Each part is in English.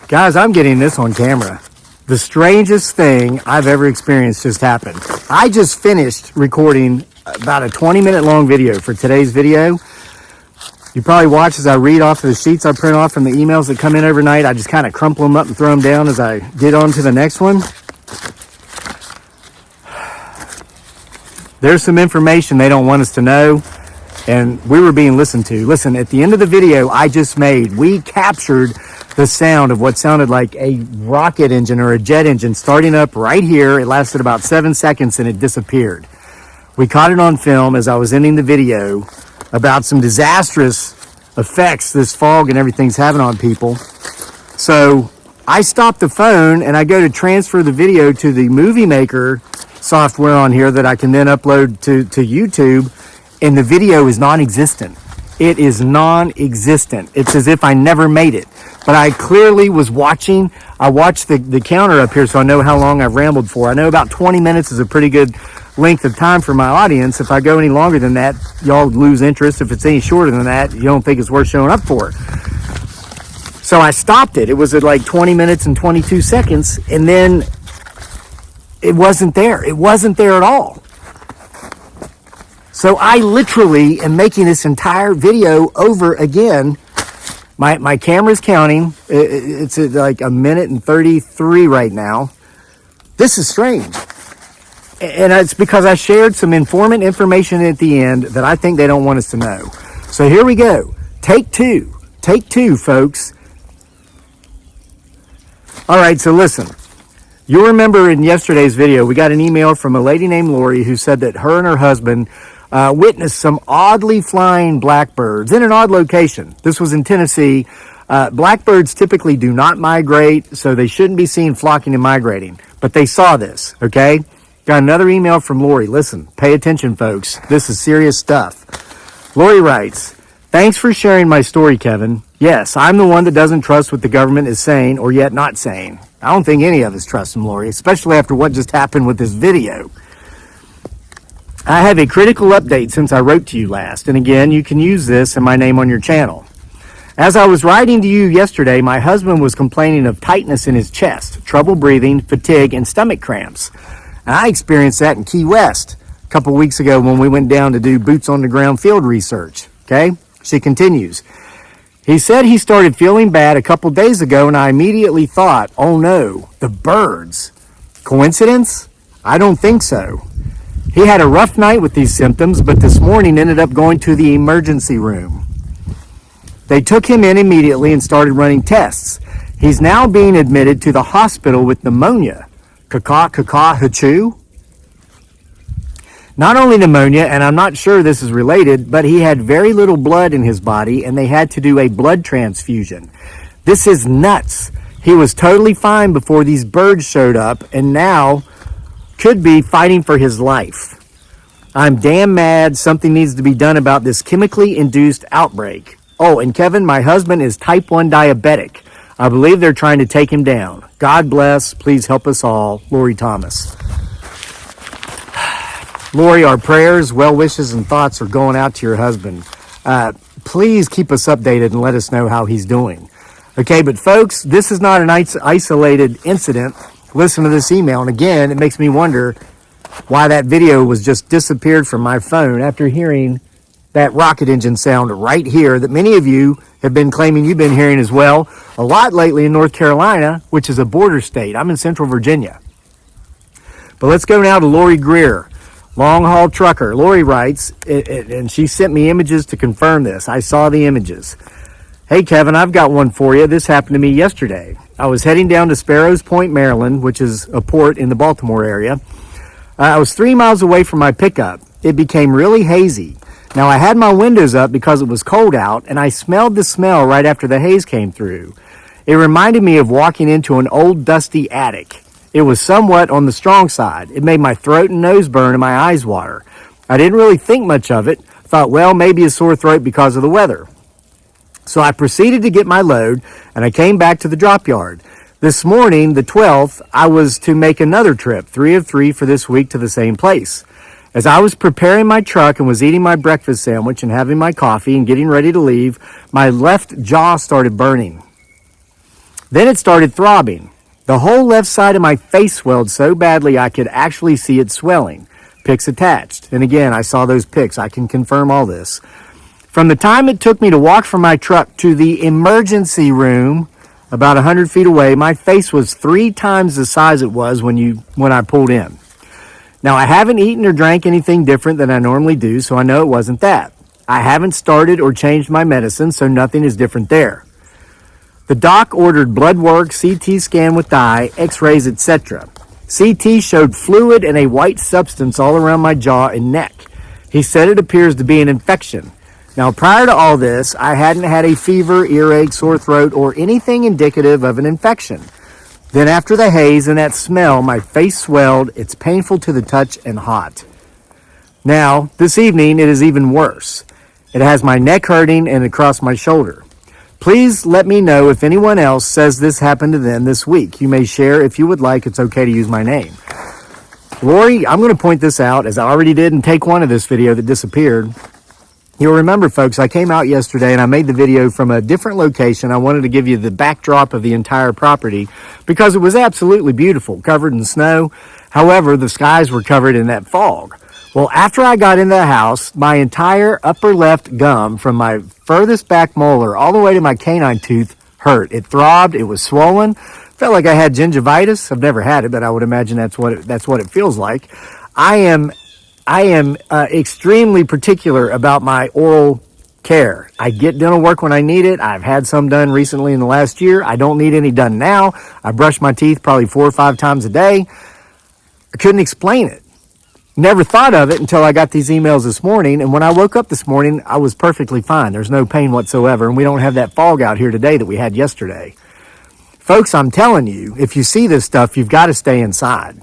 Guys, I'm getting this on camera. The strangest thing I've ever experienced just happened. I just finished recording about a 20-minute long video for today's video. You probably watch as I read off of the sheets I print off from the emails that come in overnight. I just kind of crumple them up and throw them down as I get on to the next one. There's some information they don't want us to know, and we were being listened to. Listen, at the end of the video I just made, we captured the sound of what sounded like a rocket engine or a jet engine starting up right here. It lasted about 7 seconds and it disappeared. We caught it on film as I was ending the video about some disastrous effects this fog and everything's having on people. So I stopped the phone and I go to transfer the video to the Movie Maker software on here that I can then upload to YouTube, and the video is non-existent. It is non-existent. It's as if I never made it. But I clearly was watching. I watched the counter up here so I know how long I've rambled for. I know about 20 minutes is a pretty good length of time for my audience. If I go any longer than that, y'all lose interest. If it's any shorter than that, you don't think it's worth showing up for. So I stopped it. It was at like 20 minutes and 22 seconds, and then it wasn't there. It wasn't there at all. So I literally am making this entire video over again. My camera's counting. It's at like a minute and 33 right now. This is strange. And it's because I shared some informant information at the end that I think they don't want us to know. So here we go. Take two. Take two, folks. All right, so listen. You'll remember in yesterday's video, we got an email from a lady named Lori who said that her and her husband witnessed some oddly flying blackbirds in an odd location. This was in Tennessee. Blackbirds typically do not migrate, so they shouldn't be seen flocking and migrating. But they saw this, okay? Got another email from Lori. Listen, pay attention, folks. This is serious stuff. Lori writes, "Thanks for sharing my story, Kevin. Yes, I'm the one that doesn't trust what the government is saying or yet not saying. I don't think any of us trust them, Lori, especially after what just happened with this video. I have a critical update since I wrote to you last, and again, you can use this and my name on your channel. As I was writing to you yesterday, my husband was complaining of tightness in his chest, trouble breathing, fatigue, and stomach cramps. And I experienced that in Key West a couple weeks ago when we went down to do boots on the ground field research, okay?" She continues, "He said he started feeling bad a couple days ago, and I immediately thought, oh no, the birds. Coincidence? I don't think so. He had a rough night with these symptoms, but this morning ended up going to the emergency room. They took him in immediately and started running tests. He's now being admitted to the hospital with pneumonia. Hachu? Not only pneumonia, and I'm not sure this is related, but he had very little blood in his body and they had to do a blood transfusion. This is nuts. He was totally fine before these birds showed up and now could be fighting for his life. I'm damn mad. Something needs to be done about this chemically induced outbreak. Oh, and Kevin, my husband is type 1 diabetic. I believe they're trying to take him down. God bless. Please help us all. Lori Thomas." Lori, our prayers, well wishes, and thoughts are going out to your husband. Please keep us updated and let us know how he's doing. Okay, but folks, this is not an isolated incident. Listen to this email, and again, it makes me wonder why that video was just disappeared from my phone after hearing that rocket engine sound right here that many of you have been claiming you've been hearing as well, a lot lately in North Carolina, which is a border state. I'm in Central Virginia. But let's go now to Lori Greer, long-haul trucker. Lori writes, and she sent me images to confirm this. I saw the images. "Hey, Kevin, I've got one for you. This happened to me yesterday. I was heading down to Sparrows Point, Maryland, which is a port in the Baltimore area. I was 3 miles away from my pickup. It became really hazy. Now, I had my windows up because it was cold out, and I smelled the smell right after the haze came through. It reminded me of walking into an old dusty attic. It was somewhat on the strong side. It made my throat and nose burn and my eyes water. I didn't really think much of it. Thought, well, maybe a sore throat because of the weather. So I proceeded to get my load, and I came back to the drop yard. This morning, the 12th, I was to make another trip, 3 of 3 for this week, to the same place. As I was preparing my truck and was eating my breakfast sandwich and having my coffee and getting ready to leave, my left jaw started burning. Then it started throbbing. The whole left side of my face swelled so badly I could actually see it swelling. Pics attached. And again, I saw those pics. I can confirm all this. From the time it took me to walk from my truck to the emergency room, about 100 feet away, my face was 3 times the size it was when I pulled in. Now, I haven't eaten or drank anything different than I normally do, so I know it wasn't that. I haven't started or changed my medicine, so nothing is different there. The doc ordered blood work, CT scan with dye, x-rays, etc. CT showed fluid and a white substance all around my jaw and neck. He said it appears to be an infection. Now, prior to all this, I hadn't had a fever, earache, sore throat, or anything indicative of an infection. Then after the haze and that smell, my face swelled. It's painful to the touch and hot. Now, this evening, it is even worse. It has my neck hurting and across my shoulder. Please let me know if anyone else says this happened to them this week. You may share if you would like. It's okay to use my name. Lori, I'm going to point this out, as I already did in take 1 of this video that disappeared. You'll remember, folks, I came out yesterday and I made the video from a different location. I wanted to give you the backdrop of the entire property because it was absolutely beautiful, covered in snow. However, the skies were covered in that fog. Well, after I got into the house, my entire upper left gum from my furthest back molar all the way to my canine tooth hurt. It throbbed. It was swollen. Felt like I had gingivitis. I've never had it, but I would imagine that's what it feels like. I am extremely particular about my oral care. I get dental work when I need it. I've had some done recently in the last year. I don't need any done now. I brush my teeth probably 4 or 5 times a day. I couldn't explain it. Never thought of it until I got these emails this morning. And when I woke up this morning, I was perfectly fine. There's no pain whatsoever. And we don't have that fog out here today that we had yesterday. Folks, I'm telling you, if you see this stuff, you've got to stay inside.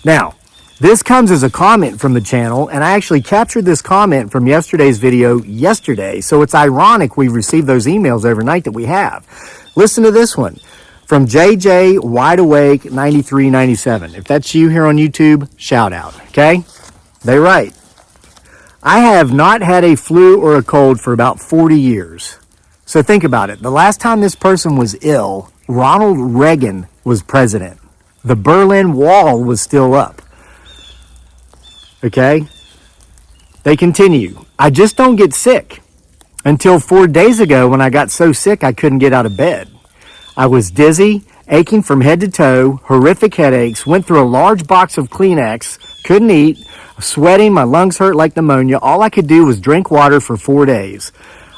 Now, this comes as a comment from the channel, and I actually captured this comment from yesterday's video yesterday, so it's ironic we received those emails overnight that we have. Listen to this one from JJ Wideawake 9397. If that's you here on YouTube, shout out, okay? They write, I have not had a flu or a cold for about 40 years. So think about it. The last time this person was ill, Ronald Reagan was president. The Berlin Wall was still up. Okay? They continue. I just don't get sick. Until 4 days ago when I got so sick I couldn't get out of bed. I was dizzy, aching from head to toe, horrific headaches, went through a large box of Kleenex, couldn't eat, sweating, my lungs hurt like pneumonia. All I could do was drink water for 4 days.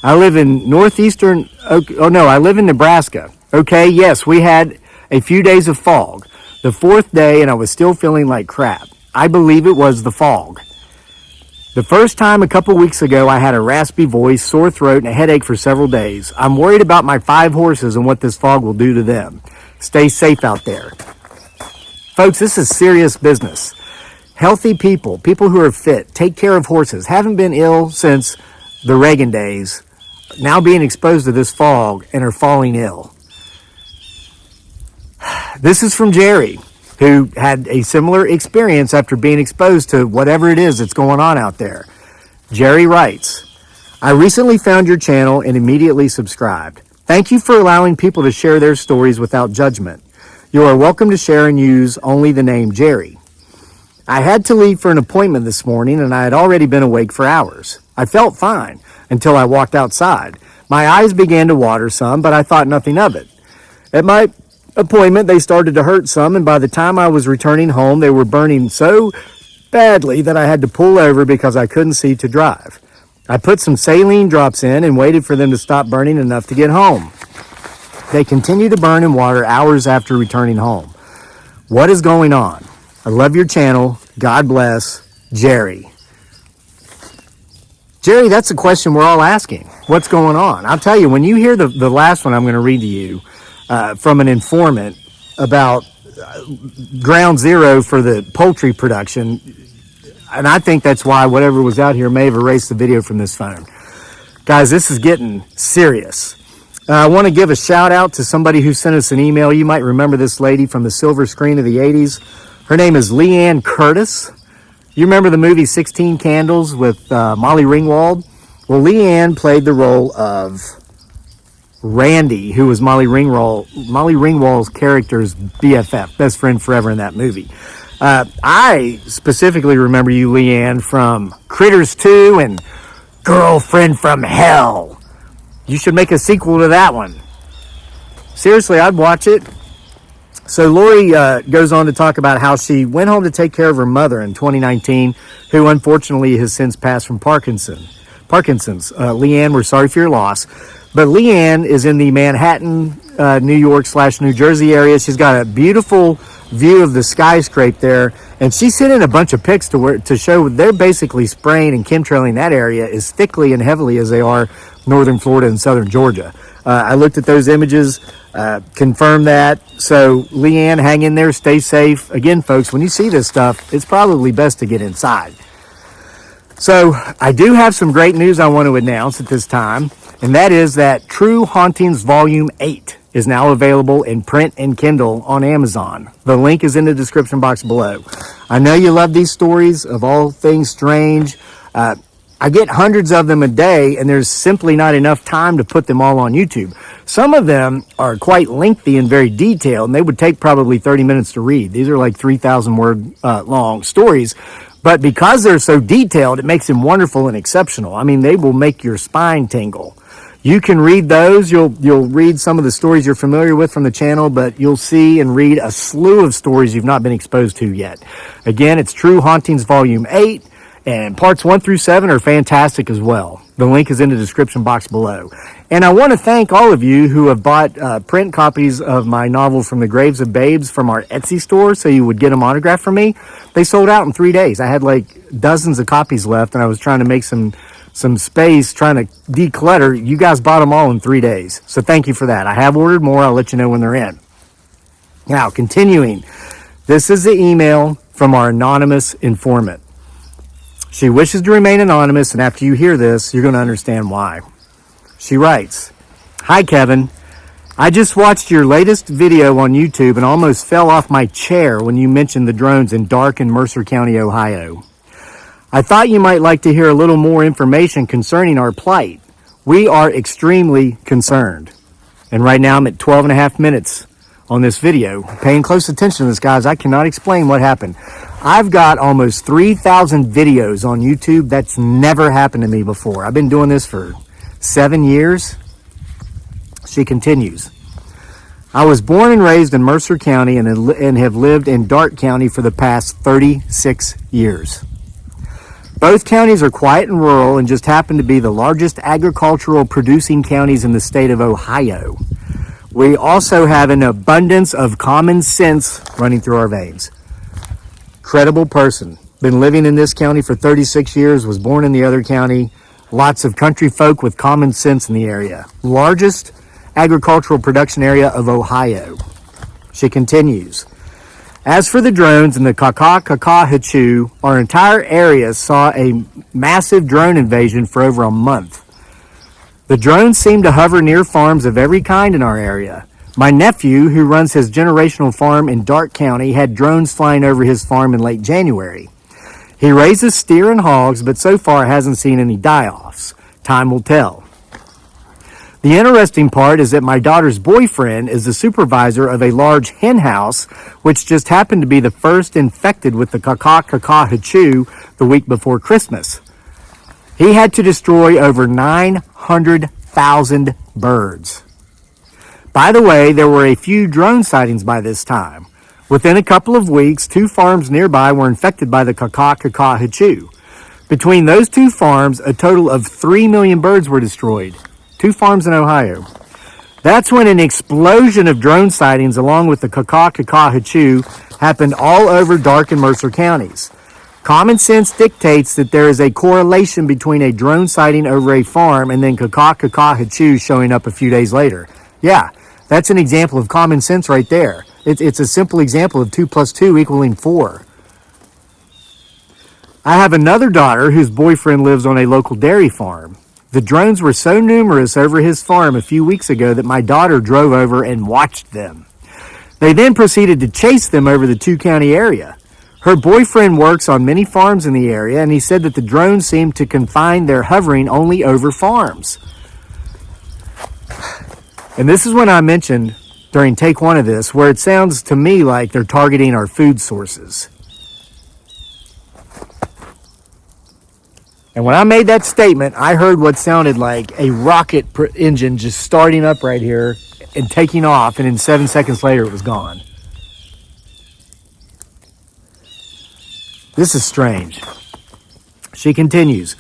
I live in I live in Nebraska. Okay, yes, we had a few days of fog. The 4th day and I was still feeling like crap. I believe it was the fog. The first time a couple weeks ago, I had a raspy voice, sore throat, and a headache for several days. I'm worried about my 5 horses and what this fog will do to them. Stay safe out there. Folks, this is serious business. Healthy people who are fit, take care of horses, haven't been ill since the Reagan days, now being exposed to this fog and are falling ill. This is from Jerry, who had a similar experience after being exposed to whatever it is that's going on out there. Jerry writes, I recently found your channel and immediately subscribed. Thank you for allowing people to share their stories without judgment. You are welcome to share and use only the name Jerry. I had to leave for an appointment this morning and I had already been awake for hours. I felt fine until I walked outside. My eyes began to water some, but I thought nothing of it. At my appointment, they started to hurt some, and by the time I was returning home, they were burning so badly that I had to pull over because I couldn't see to drive. I put some saline drops in and waited for them to stop burning enough to get home. They continued to burn and water hours after returning home. What is going on? I love your channel. God bless. Jerry. Jerry, that's a question we're all asking. What's going on? I'll tell you, when you hear the last one I'm going to read to you from an informant about ground zero for the poultry production, and I think that's why whatever was out here may have erased the video from this phone. Guys, this is getting serious. I want to give a shout out to somebody who sent us an email. You might remember this lady from the silver screen of the 80s. Her name is Leanne Curtis. You remember the movie 16 Candles with Molly Ringwald? Well, Leanne played the role of Randy, who was Molly Ringwald's character's BFF, best friend forever in that movie. I specifically remember you, Leanne, from Critters 2 and Girlfriend from Hell. You should make a sequel to that one. Seriously, I'd watch it. So Lori goes on to talk about how she went home to take care of her mother in 2019, who unfortunately has since passed from Parkinson's. Leanne, we're sorry for your loss. But Leanne is in the Manhattan, New York / New Jersey area. She's got a beautiful view of the skyscraper there. And she sent in a bunch of pics to show they're basically spraying and chemtrailing that area as thickly and heavily as they are northern Florida and southern Georgia. I looked at those images, confirmed that. So Leanne, hang in there, stay safe. Again, folks, when you see this stuff, it's probably best to get inside. So I do have some great news I want to announce at this time, and that is that True Hauntings Volume 8 is now available in print and Kindle on Amazon. The link is in the description box below. I know you love these stories of all things strange. I get hundreds of them a day, and there's simply not enough time to put them all on YouTube. Some of them are quite lengthy and very detailed, and they would take probably 30 minutes to read. These are like 3,000 word long stories. But because they're so detailed, it makes them wonderful and exceptional. I mean, they will make your spine tingle. You can read those. You'll read some of the stories you're familiar with from the channel, but you'll see and read a slew of stories you've not been exposed to yet. Again, it's True Hauntings Volume 8. And parts 1 through 7 are fantastic as well. The link is in the description box below. And I want to thank all of you who have bought print copies of my novel From the Graves of Babes from our Etsy store so you would get them autographed from me. They sold out in 3 days. I had like dozens of copies left, and I was trying to make some space, trying to declutter. You guys bought them all in 3 days. So thank you for that. I have ordered more. I'll let you know when they're in. Now, continuing. This is the email from our anonymous informant. She wishes to remain anonymous, and after you hear this, you're going to understand why. She writes, "Hi, Kevin. I just watched your latest video on YouTube and almost fell off my chair when you mentioned the drones in Darke and Mercer County, Ohio. I thought you might like to hear a little more information concerning our plight. We are extremely concerned." And right now I'm at 12 and a half minutes on this video. Paying close attention to this, guys. I cannot explain what happened. I've got almost 3,000 videos on YouTube. That's never happened to me before. I've been doing this for 7 years. She continues. "I was born and raised in Mercer County and have lived in Darke County for the past 36 years. Both counties are quiet and rural and just happen to be the largest agricultural producing counties in the state of Ohio. We also have an abundance of common sense running through our veins." Credible person. Been living in this county for 36 years, was born in the other county. Lots of country folk with common sense in the area. Largest agricultural production area of Ohio. She continues. "As for the drones and the Kaka-Kaka-Hachu, our entire area saw a massive drone invasion for over a month. The drones seem to hover near farms of every kind in our area. My nephew, who runs his generational farm in Darke County, had drones flying over his farm in late January. He raises steer and hogs, but so far hasn't seen any die-offs. Time will tell. The interesting part is that my daughter's boyfriend is the supervisor of a large hen house, which just happened to be the first infected with the Kaka-Kaka-Hachu the week before Christmas. He had to destroy over 900,000 birds. By the way, there were a few drone sightings by this time. Within a couple of weeks, 2 farms nearby were infected by the Kaka-Kaka-Hachu. Between those 2 farms, a total of 3 million birds were destroyed. 2 farms in Ohio. That's when an explosion of drone sightings along with the Kaka-Kaka-Hachu happened all over Darke and Mercer counties. Common sense dictates that there is a correlation between a drone sighting over a farm and then Kaka-Kaka-Hachu showing up a few days later. Yeah, that's an example of common sense right there. It's a simple example of 2 + 2 = 4. I have another daughter whose boyfriend lives on a local dairy farm. The drones were so numerous over his farm a few weeks ago that my daughter drove over and watched them. They then proceeded to chase them over the 2-county area. Her boyfriend works on many farms in the area, and he said that the drones seemed to confine their hovering only over farms. And this is when I mentioned during take one of this, where it sounds to me like they're targeting our food sources. And when I made that statement, I heard what sounded like a rocket engine just starting up right here and taking off, and then 7 seconds later it was gone. This is strange. She continues.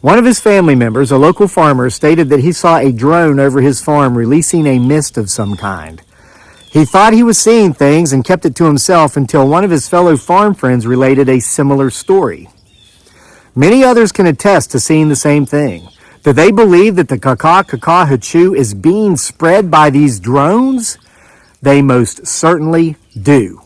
One of his family members, a local farmer, stated that he saw a drone over his farm releasing a mist of some kind. He thought he was seeing things and kept it to himself until one of his fellow farm friends related a similar story. Many others can attest to seeing the same thing. Do they believe that the Kakahachu is being spread by these drones? They most certainly do.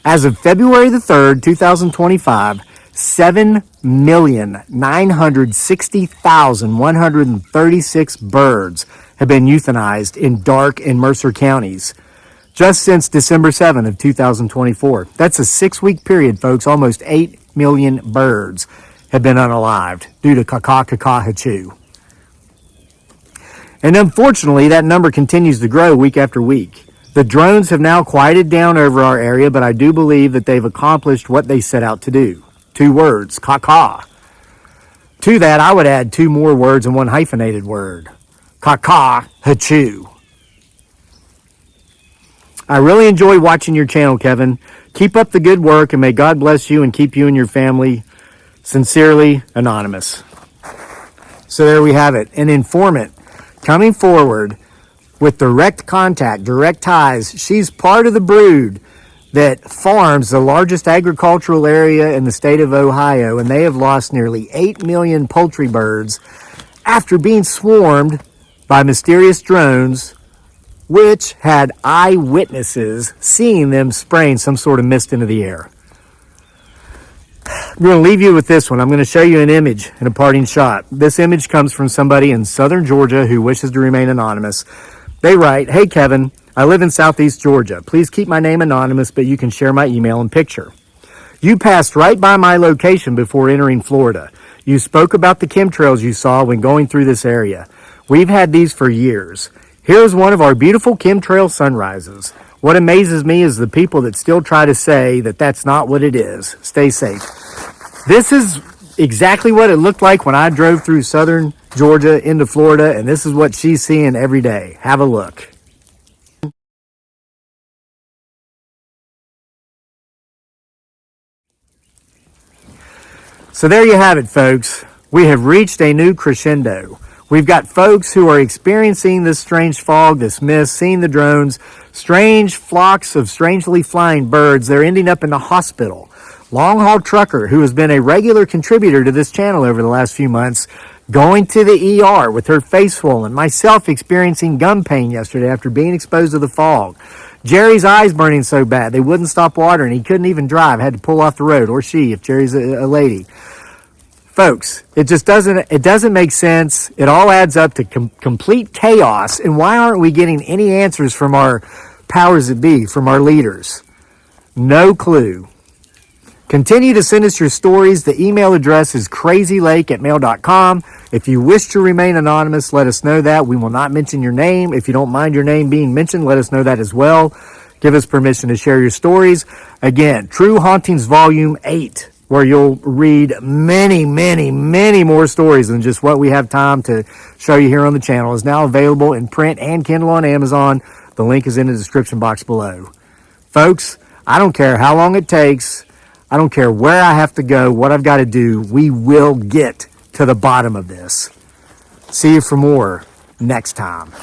As of February the 3rd, 2025, 7,960,136 birds have been euthanized in Darke and Mercer counties just since December 7th of 2024. That's a 6-week period, folks. Almost 8 million birds have been unalived due to Kakahachu. And unfortunately, that number continues to grow week after week. The drones have now quieted down over our area, but I do believe that they've accomplished what they set out to do. 2 words, kaka. To that, I would add 2 more words and 1 hyphenated word. Kakahachu. I really enjoy watching your channel, Kevin. Keep up the good work, and may God bless you and keep you and your family. Sincerely, Anonymous. So there we have it. An informant coming forward with direct contact, direct ties. She's part of the brood that farms the largest agricultural area in the state of Ohio, and they have lost nearly 8 million poultry birds after being swarmed by mysterious drones, which had eyewitnesses seeing them spraying some sort of mist into the air. I'm going to leave you with this one. I'm going to show you an image and a parting shot. This image comes from somebody in southern Georgia who wishes to remain anonymous. They write, "Hey Kevin, I live in southeast Georgia. Please keep my name anonymous, but you can share my email and picture. You passed right by my location before entering Florida. You spoke about the chemtrails you saw when going through this area. We've had these for years. Here's one of our beautiful chemtrail sunrises. What amazes me is the people that still try to say that that's not what it is. Stay safe." This is exactly what it looked like when I drove through southern Georgia into Florida, and this is what she's seeing every day. Have a look. So there you have it, folks. We have reached a new crescendo. We've got folks who are experiencing this strange fog, this mist, seeing the drones, strange flocks of strangely flying birds. They're ending up in the hospital. Long-haul trucker, who has been a regular contributor to this channel over the last few months, going to the ER with her face swollen. Myself experiencing gum pain yesterday after being exposed to the fog. Jerry's eyes burning so bad they wouldn't stop watering. He couldn't even drive, had to pull off the road, or she, if Jerry's a lady. Folks, it doesn't make sense. It all adds up to complete chaos. And why aren't we getting any answers from our powers that be, from our leaders? No clue. Continue to send us your stories. The email address is crazylake@mail.com. If you wish to remain anonymous, let us know that. We will not mention your name. If you don't mind your name being mentioned, let us know that as well. Give us permission to share your stories. Again, True Hauntings Volume 8, where you'll read many, many, many more stories than just what we have time to show you here on the channel, is now available in print and Kindle on Amazon. The link is in the description box below. Folks, I don't care how long it takes. I don't care where I have to go, what I've got to do. We will get to the bottom of this. See you for more next time.